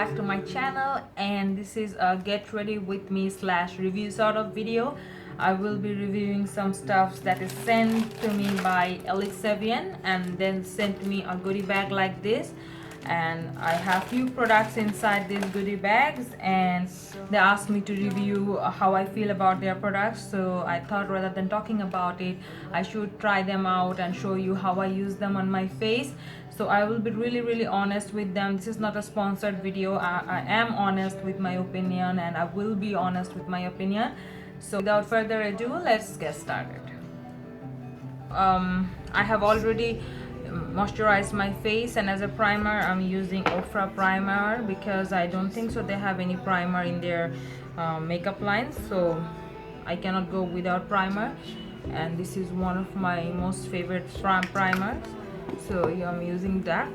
back to my channel, and this is a get ready with me / review sort of video. I will be reviewing some stuff that is sent to me by Alix Avien and then sent me a goodie bag like this, and I have few products inside these goodie bags, and they asked me to review how I feel about their products. So I thought rather than talking about it, I should try them out and show you how I use them on my face. So I will be really honest with them. This is not a sponsored video. I am honest with my opinion, and I will be honest with my opinion. So without further ado, let's get started. I have already moisturized my face, and as a primer I'm using OFRA primer because I don't think so they have any primer in their makeup line, so I cannot go without primer, and this is one of my most favorite primers. So yeah, I'm using that.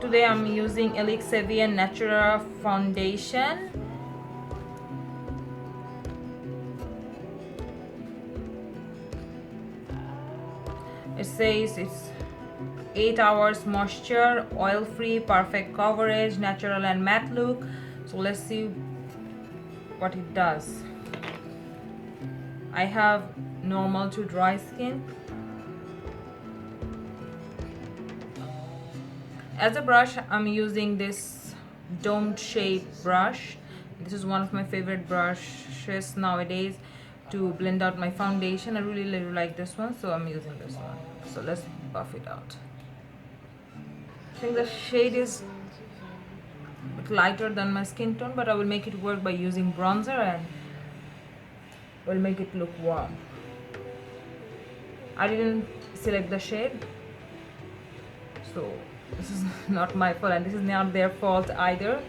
Today I'm using Alix Avien Natural Foundation. It says it's 8 hours moisture, oil free, perfect coverage, natural and matte look. So let's see what it does. I have normal to dry skin. As a brush, I'm using this domed shape brush. This is one of my favorite brushes nowadays to blend out my foundation. I really like this one, so I'm using this one. So let's buff it out. I think the shade is a bit lighter than my skin tone, but I will make it work by using bronzer and will make it look warm. I didn't select the shade, so this is not my fault, and this is not their fault either.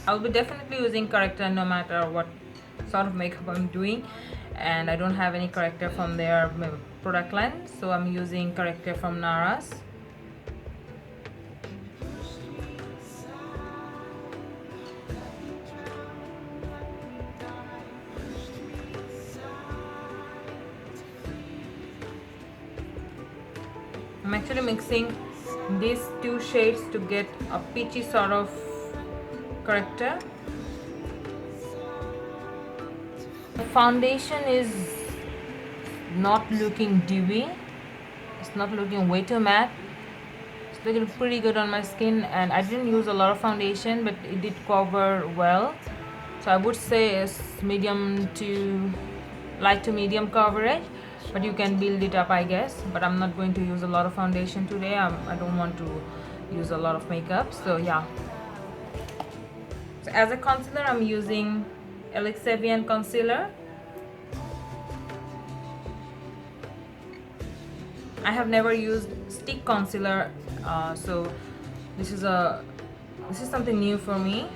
I'll be definitely using corrector no matter what sort of makeup I'm doing, and I don't have any corrector from their product line, so I'm using corrector from Naras. I'm actually mixing these two shades to get a peachy sort of corrector. The foundation is not looking dewy. It's not looking way too matte. It's looking pretty good on my skin, and I didn't use a lot of foundation, but it did cover well. So I would say it's medium to light to medium coverage, but you can build it up, I guess. But I'm not going to use a lot of foundation today. I don't want to use a lot of makeup, so yeah. So as a concealer, I'm using Alix Avien concealer. I have never used stick concealer, so this is something new for me.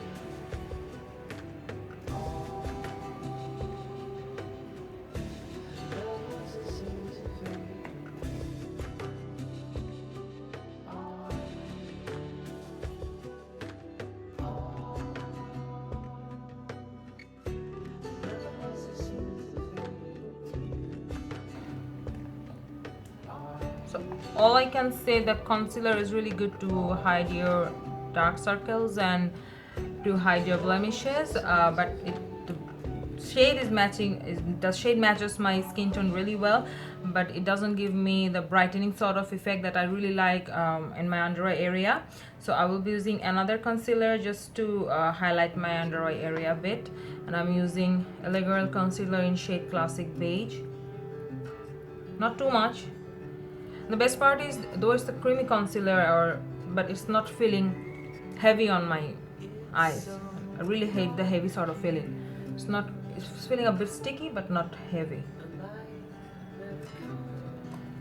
So all I can say, the concealer is really good to hide your dark circles and to hide your blemishes, but the shade is the shade matches my skin tone really well, but it doesn't give me the brightening sort of effect that I really like in my under eye area. So I will be using another concealer just to highlight my under eye area a bit, and I'm using LA Girl concealer in shade Classic Beige. Not too much. The best part is, though it's the creamy concealer, but it's not feeling heavy on my eyes. I really hate the heavy sort of feeling. It's feeling a bit sticky but not heavy.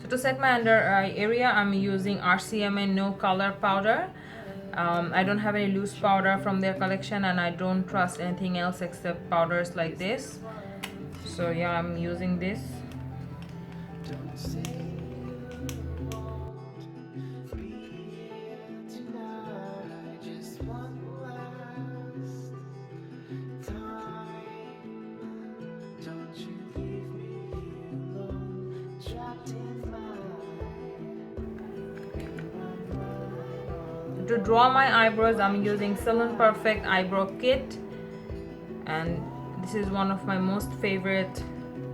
So to set my under eye area, I'm using RCMA No Color powder. I don't have any loose powder from their collection, and I don't trust anything else except powders like this. So yeah, I'm using this. to draw my eyebrows, I'm using Salon Perfect Eyebrow Kit, and this is one of my most favorite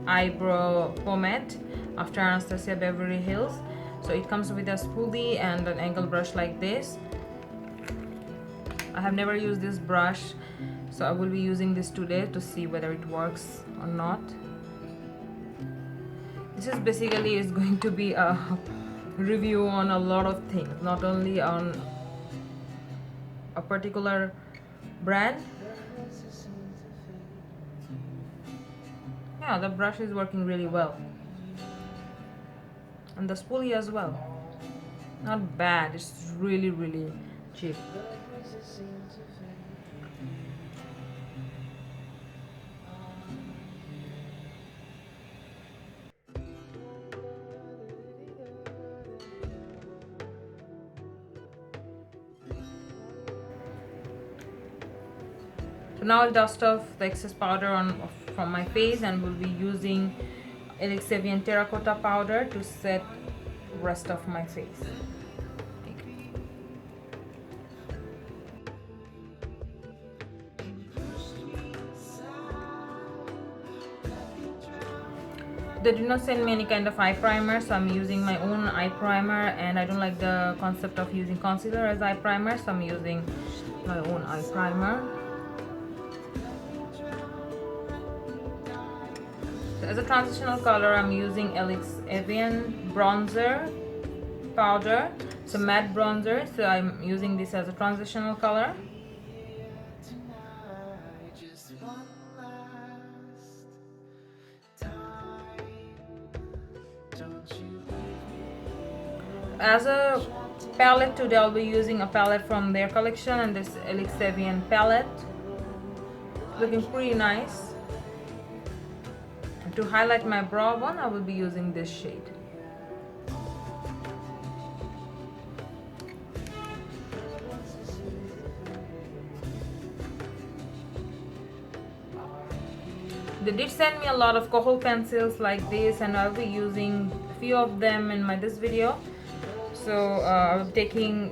eyebrow pomade after Anastasia Beverly Hills. So it comes with a spoolie and an angle brush like this. I have never used this brush, so I will be using this today to see whether it works or not. This is basically is going to be a review on a lot of things, not only on a particular brand. Yeah, the brush is working really well, and the spoolie as well. Not bad, it's really cheap. So now I'll dust off the excess powder from my face, and we'll be using Alix Avien terracotta powder to set the rest of my face. They did not send me any kind of eye primer, so I'm using my own eye primer, and I don't like the concept of using concealer as eye primer, so I'm using my own eye primer. So as a transitional color, I'm using Alix Avien bronzer powder, so matte bronzer, so I'm using this as a transitional color. As a palette today, I'll be using a palette from their collection, and this Alix Avien palette, looking pretty nice. And to highlight my brow bone, I will be using this shade. They did send me a lot of kohl pencils like this, and I'll be using a few of them in this video. So I'm taking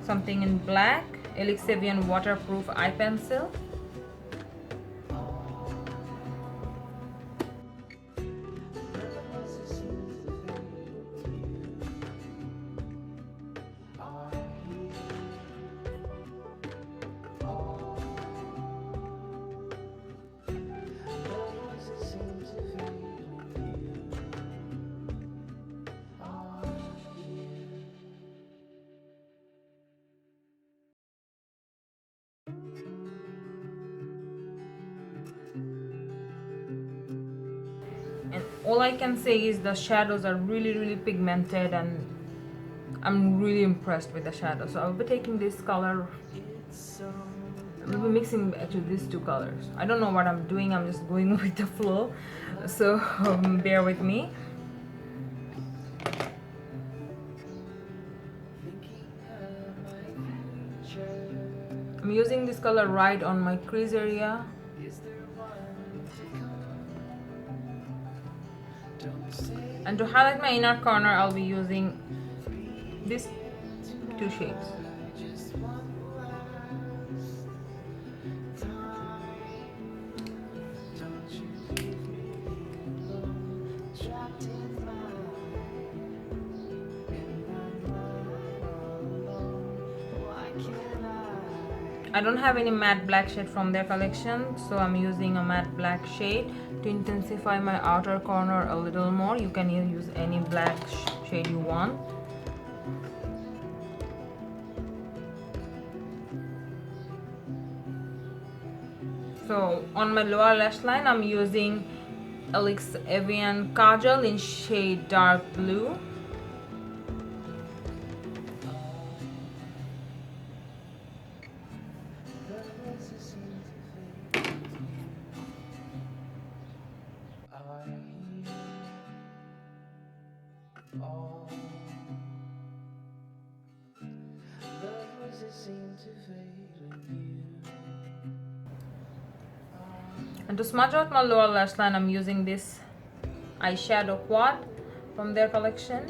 something in black, Alix Avien waterproof eye pencil. And all I can say is the shadows are really pigmented, and I'm really impressed with the shadows. So I'll be taking this color, we'll be mixing actually these two colors. I don't know what I'm doing, I'm just going with the flow, so bear with me. I'm using this color right on my crease area. And to highlight my inner corner, I'll be using these two shades. I don't have any matte black shade from their collection, so I'm using a matte black shade to intensify my outer corner a little more. You can use any black shade you want. So on my lower lash line, I'm using Alix Avien kajal in shade dark blue. And to smudge out my lower lash line, I'm using this eyeshadow quad from their collection.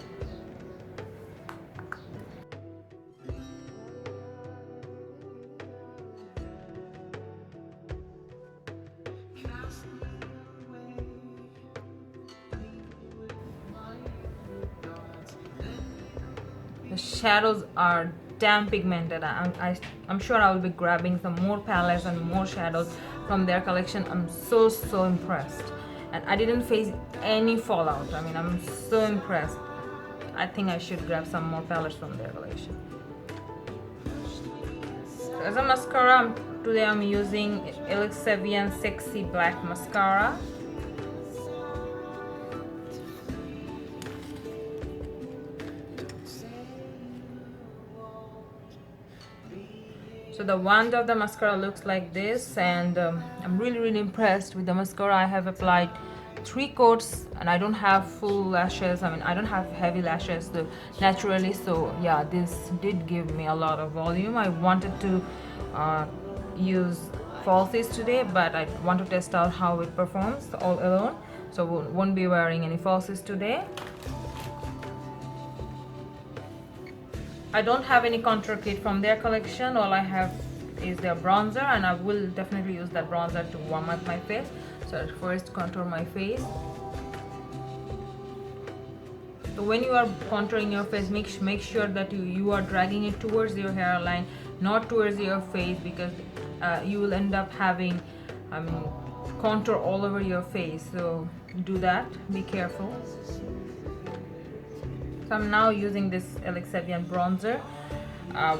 shadows are damn pigmented. I'm sure I will be grabbing some more palettes and more shadows from their collection. I'm so impressed, and I didn't face any fallout. I mean, I'm so impressed. I think I should grab some more palettes from their collection. So as a mascara, today I'm using Alix Avien Sexy Black Mascara. So the wand of the mascara looks like this, and I'm really impressed with the mascara. I have applied 3 coats and I don't have full lashes. I mean, I don't have heavy lashes naturally, so yeah, this did give me a lot of volume. I wanted to use falsies today, but I want to test out how it performs all alone, so won't be wearing any falsies today. I don't have any contour kit from their collection. All I have is their bronzer, and I will definitely use that bronzer to warm up my face. So I'll first contour my face. So when you are contouring your face, make sure that you are dragging it towards your hairline, not towards your face, because you will end up having contour all over your face. So do that, be careful. So I'm now using this Alix Avien bronzer.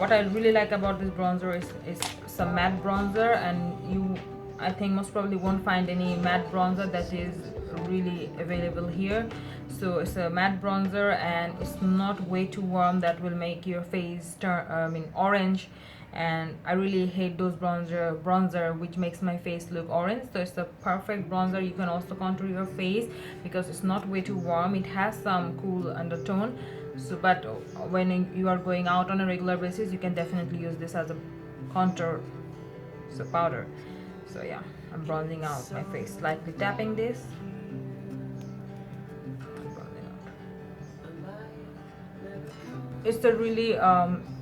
What I really like about this bronzer is some matte bronzer, and I think most probably won't find any matte bronzer that is really available here. So it's a matte bronzer, and it's not way too warm that will make your face turn orange, and I really hate those bronzer which makes my face look orange. So it's a perfect bronzer. You can also contour your face because it's not way too warm. It has some cool undertone, so but when you are going out on a regular basis, you can definitely use this as a contour powder. So yeah, I'm bronzing out my face, slightly tapping this. It's a really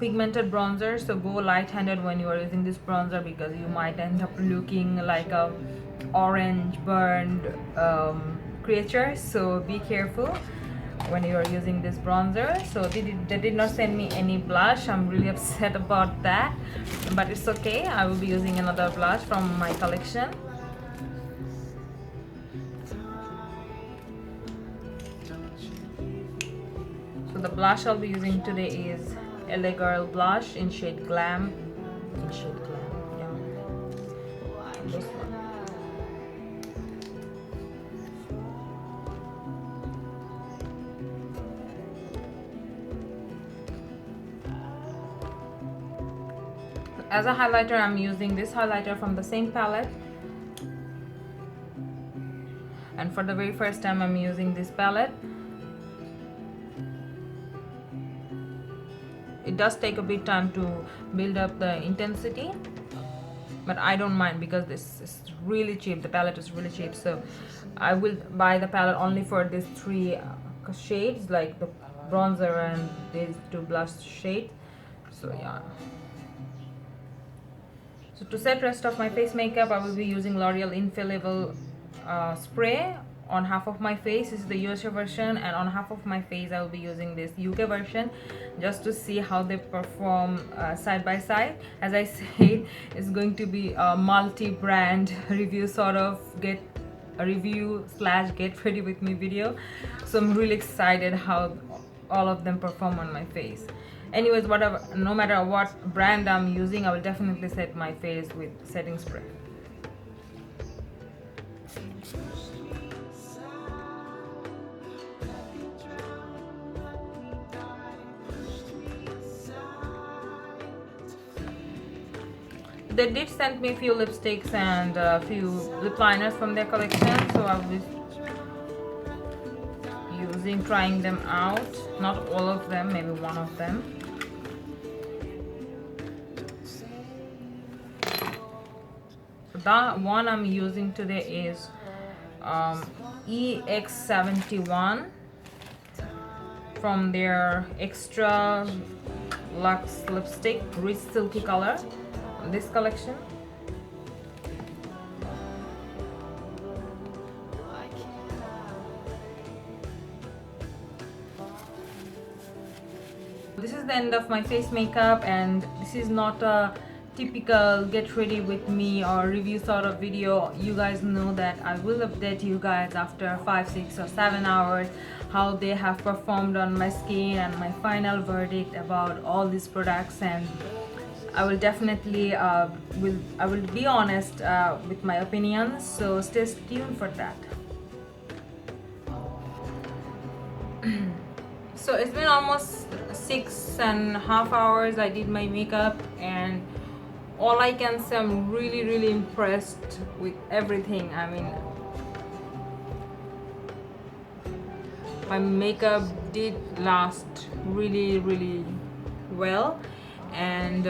pigmented bronzer, so go light-handed when you are using this bronzer, because you might end up looking like a orange burned creature. So be careful when you are using this bronzer. So they did not send me any blush. I'm really upset about that, but it's okay. I will be using another blush from my collection. So the blush I'll be using today is LA Girl blush in shade Glam. Yeah. This one. As a highlighter, I'm using this highlighter from the same palette. And for the very first time, I'm using this palette. It does take a bit time to build up the intensity, but I don't mind because this is really cheap. The palette is really cheap, so I will buy the palette only for these 3 shades, like the bronzer and these 2 blush shades. So yeah. So to set rest of my face makeup, I will be using Loreal Infallible spray on half of my face. This is the USA version, and on half of my face I will be using this UK version, just to see how they perform side by side. As I said, it's going to be a multi-brand review, sort of get ready with me video. So I'm really excited how all of them perform on my face. Anyways, no matter what brand I'm using, I will definitely set my face with setting spray. They did send me a few lipsticks and a few lip liners from their collection, so I will be trying them out. Not all of them, maybe one of them. So the one I'm using today is EX71 from their Extra Luxe lipstick, rich silky color. This collection. this is the end of my face makeup, and this is not a typical get ready with me or review sort of video. You guys know that I will update you guys after 5, 6 or 7 hours how they have performed on my skin and my final verdict about all these products. And I will definitely I will be honest with my opinions, so stay tuned for that. So it's been almost 6.5 hours I did my makeup, and all I can say, I'm really impressed with everything. I mean, my makeup did last really well, and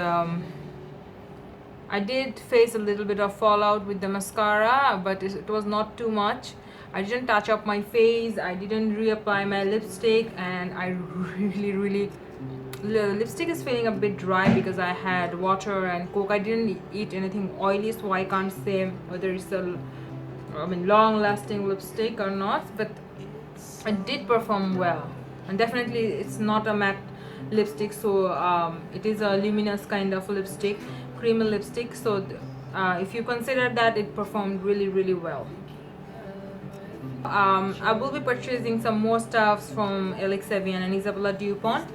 I did face a little bit of fallout with the mascara, but it was not too much. I didn't touch up my face, I didn't reapply my lipstick, and I really the lipstick is feeling a bit dry because I had water and coke. I didn't eat anything oily, so I can't say whether it's a long lasting lipstick or not, but it did perform well. And definitely it's not a matte lipstick, so it is a luminous kind of lipstick, creamy lipstick. So if you consider that, it performed really well. I will be purchasing some more stuffs from Alix Avien and Isabelle Dupont,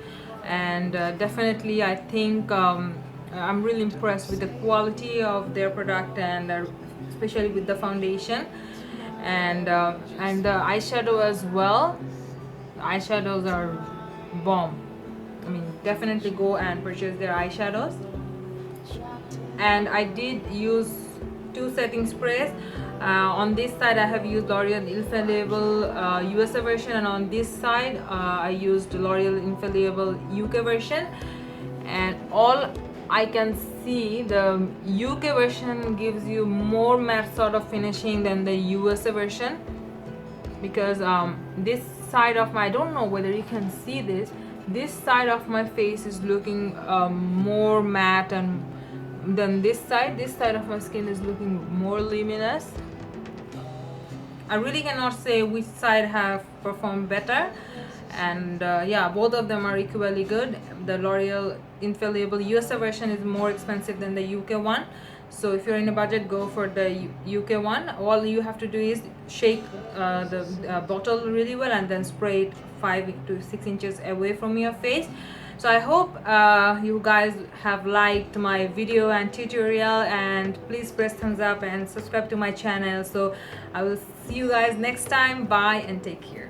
and definitely I think I'm really impressed with the quality of their product, and especially with the foundation and the eyeshadow as well. The eyeshadows are bomb. I mean, definitely go and purchase their eyeshadows. And I did use 2 setting sprays. On this side I have used Loreal Infallible USA version, and on this side I used Loreal Infallible UK version. And all I can see, the UK version gives you more matte sort of finishing than the USA version, because this side of my, I don't know whether you can see this side of my face is looking more matte, and then this side of my skin is looking more luminous. I really cannot say which side have performed better, and yeah, both of them are equally good. The L'Oreal Infallible USA version is more expensive than the UK one, so if you're in a budget, go for the UK one. All you have to do is shake the bottle really well and then spray it 5 to 6 inches away from your face. So I hope you guys have liked my video and tutorial, and please press thumbs up and subscribe to my channel. So I will see you guys next time. Bye and take care.